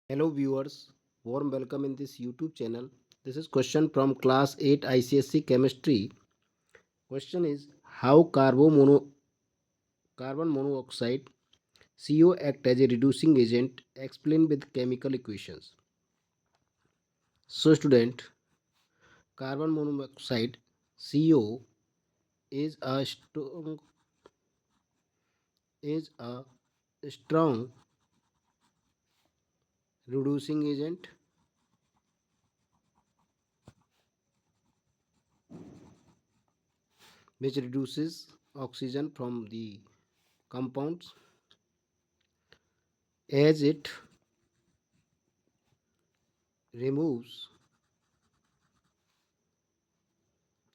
Hello viewers, warm welcome in this YouTube channel. This is question from class 8 ICSE chemistry. Question is how carbon monoxide CO act as a reducing agent. Explain with chemical equations. So student, carbon monoxide CO is a strong reducing agent which reduces oxygen from the compounds as it removes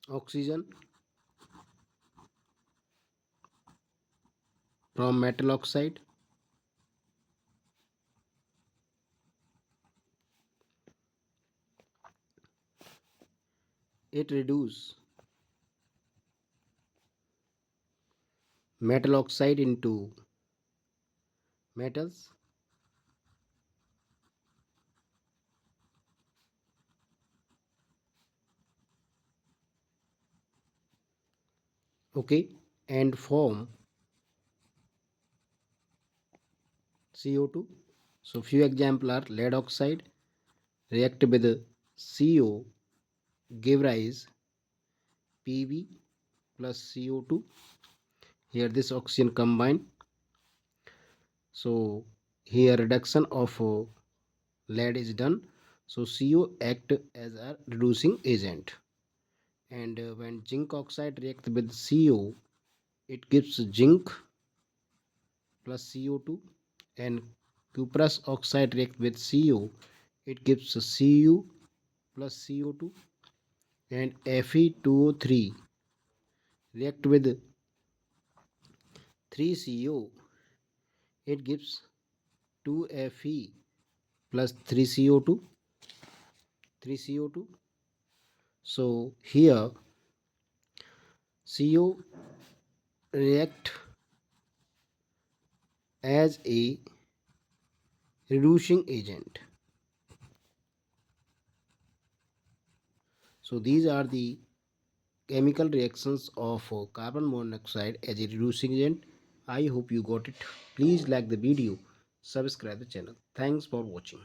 oxygen from metal oxide. It reduces metal oxide into metals. Okay, and form CO2. So few examples are lead oxide react with CO, give rise Pb plus CO2. Here this oxygen combine. So here reduction of lead is done. So CO act as a reducing agent. And when zinc oxide react with CO, it gives zinc plus CO2, and cuprous oxide react with CO, it gives Cu plus CO2, and Fe2O3 react with 3CO, it gives 2Fe plus 3CO2. So here CO react as a reducing agent. So these are the chemical reactions of carbon monoxide as a reducing agent. I hope you got it. Please like the video, subscribe the channel. Thanks for watching.